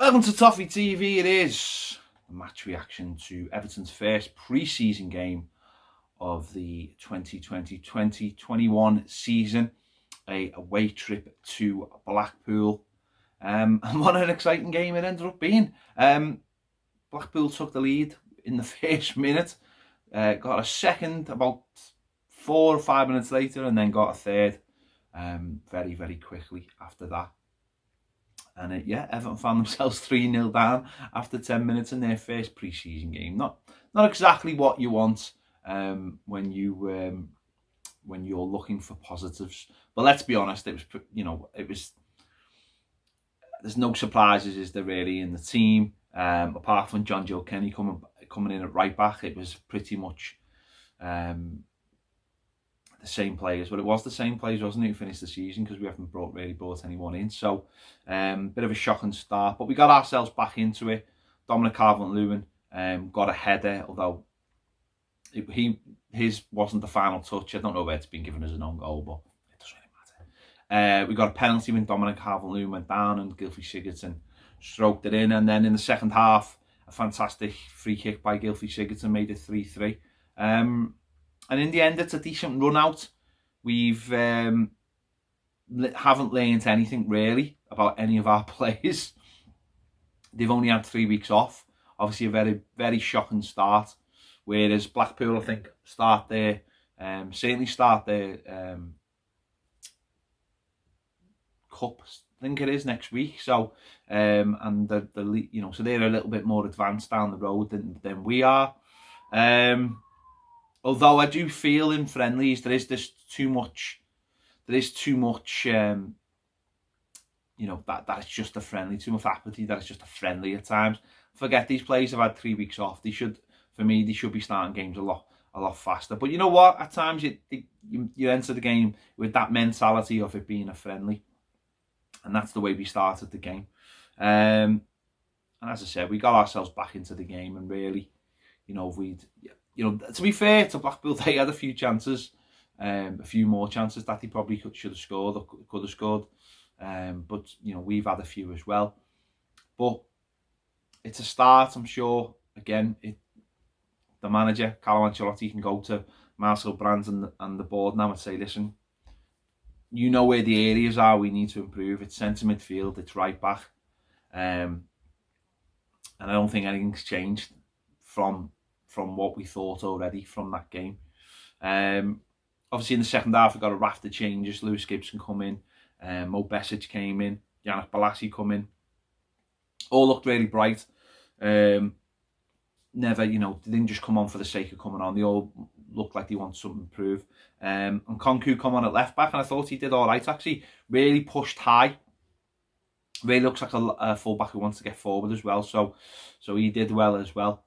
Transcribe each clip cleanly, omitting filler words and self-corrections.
Welcome to Toffee TV. It is a match reaction to Everton's first pre-season game of the 2020-2021 season, a away trip to Blackpool. And what an exciting game it ended up being. Blackpool took the lead in the first minute, got a second about 4 or 5 minutes later, and then got a third very, very quickly after that. And Everton found themselves 3-0 down after 10 minutes in their first pre-season game. Not exactly what you want when you're looking for positives. But let's be honest, it was. There's no surprises, is there really, in the team? Apart from John Joe Kenny coming in at right back, it was pretty much the same players. Well, it was the same players, wasn't it, who finished the season, because we haven't really brought anyone in. So, bit of a shocking start, but we got ourselves back into it. Dominic Calvert-Lewin got a header, although his wasn't the final touch. I don't know where it's been given as an own goal, but it doesn't really matter. We got a penalty when Dominic Calvert-Lewin went down and Gylfi Sigurdsson stroked it in, and then in the second half, a fantastic free kick by Gylfi Sigurdsson made it 3-3. And in the end, it's a decent run out. We've haven't learned anything really about any of our players. They've only had 3 weeks off. Obviously, a very, very shocking start. Whereas Blackpool, I think, certainly start their cup. I think it is next week. So, and so they're a little bit more advanced down the road than we are. Although I do feel in friendlies there is too much, that it's just a friendly, too much apathy, that it's just a friendly at times. Forget these players have had 3 weeks off. They should be starting games a lot faster. But you know what? At times you enter the game with that mentality of it being a friendly, and that's the way we started the game. And as I said, we got ourselves back into the game, and really, to be fair to Blackpool, they had a few chances, a few more chances that they probably should have scored or could have scored. But we've had a few as well. But it's a start, I'm sure. Again, the manager, Carlo Ancelotti, can go to Marcel Brands and the board now and say, listen, you know where the areas are we need to improve. It's centre midfield, it's right back. And I don't think anything's changed from what we thought already from that game. Obviously, in the second half, we got a raft of changes. Lewis Gibson come in, Mo Besic came in, Yannick Bolasie come in. All looked really bright. Never, they didn't just come on for the sake of coming on. They all looked like they want something to improve. And Konku come on at left back, and I thought he did all right, actually. Really pushed high. Really looks like a full-back who wants to get forward as well. So he did well as well.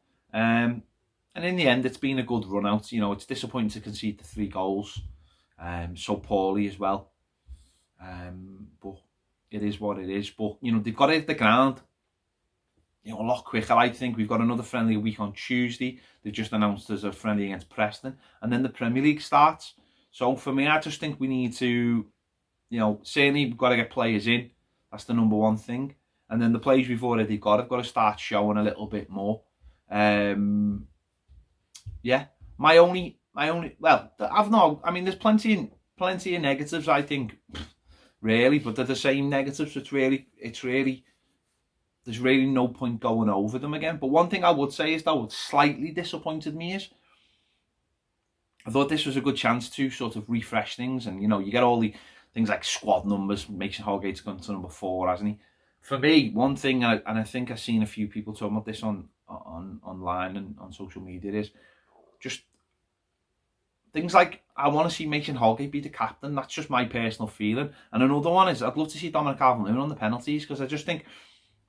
And in the end, it's been a good run out. It's disappointing to concede the 3 goals so poorly as well. But it is what it is. But, they've got to hit the ground a lot quicker, I think. We've got another friendly week on Tuesday. They've just announced there's a friendly against Preston. And then the Premier League starts. So for me, I just think we need to, certainly we've got to get players in. That's the number one thing. And then the players we've already got have got to start showing a little bit more. My only, there's plenty of negatives, I think, really, but they're the same negatives. It's really, there's really no point going over them again. But one thing I would say is, though, what slightly disappointed me is, I thought this was a good chance to sort of refresh things, and you get all the things like squad numbers. Mason Holgate's gone to number 4, hasn't he? For me, one thing, and I think I've seen a few people talking about this online and on social media, is just things like, I want to see Mason Holgate be the captain. That's just my personal feeling. And another one is, I'd love to see Dominic Calvert-Lewin on the penalties, because I just think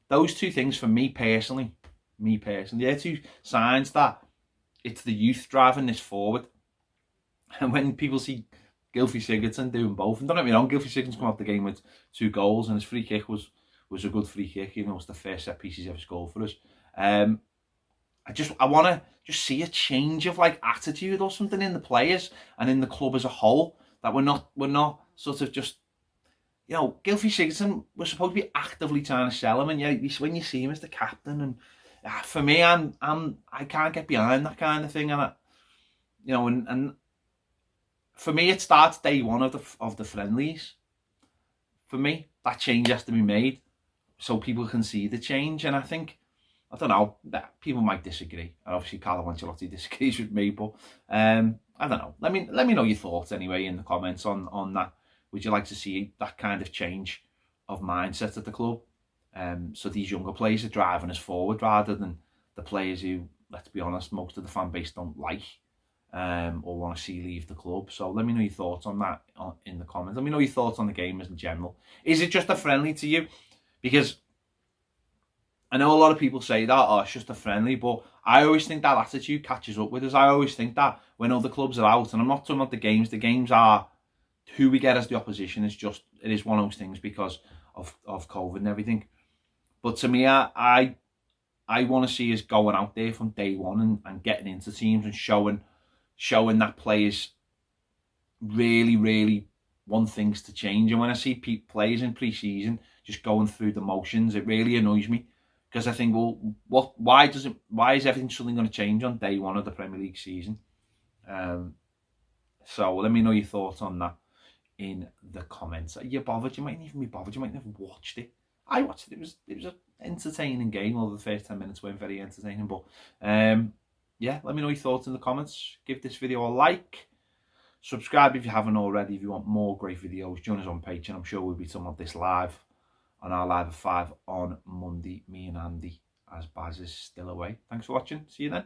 those two things, for me personally, they're 2 signs that it's the youth driving this forward. And when people see Gylfi Sigurdsson doing both, and don't get me wrong, Gylfi Sigurdsson come off the game with 2 goals, and his free kick was a good free kick, even though it's the first set piece he's ever scored for us. I want to just see a change of attitude or something in the players and in the club as a whole, that we're not sort of just you know, Gylfi Sigurdsson was supposed to be actively trying to sell him, and yeah, when you see him as the captain, and for me, I can't get behind that kind of thing, and you know, and for me, it starts day one of the friendlies. For me, that change has to be made so people can see the change, and I think, I don't know, that people might disagree, and obviously Carlo Ancelotti disagrees with me, but I don't know. Let me know your thoughts anyway in the comments on that. Would you like to see that kind of change of mindset at the club? So these younger players are driving us forward rather than the players who, let's be honest, most of the fan base don't like or want to see leave the club. So let me know your thoughts on that in the comments. Let me know your thoughts on the game in general. Is it just a friendly to you? Because I know a lot of people say that, oh, it's just a friendly, but I always think that attitude catches up with us. I always think that when other clubs are out, and I'm not talking about the games are who we get as the opposition. It is one of those things because of COVID and everything. But to me, I want to see us going out there from day one and getting into teams and showing that players really, really want things to change. And when I see players in pre-season just going through the motions, it really annoys me. Because I think, well, why is everything suddenly going to change on day one of the Premier League season? So let me know your thoughts on that in the comments. Are you bothered? You mightn't even be bothered. You might never watched it. I watched it. It was an entertaining game. Although the first 10 minutes weren't very entertaining. But yeah, let me know your thoughts in the comments. Give this video a like. Subscribe if you haven't already. If you want more great videos, join us on Patreon. I'm sure we'll be talking about this live on our live at 5 on Monday. Me and Andy, as Baz is still away. Thanks for watching. See you then.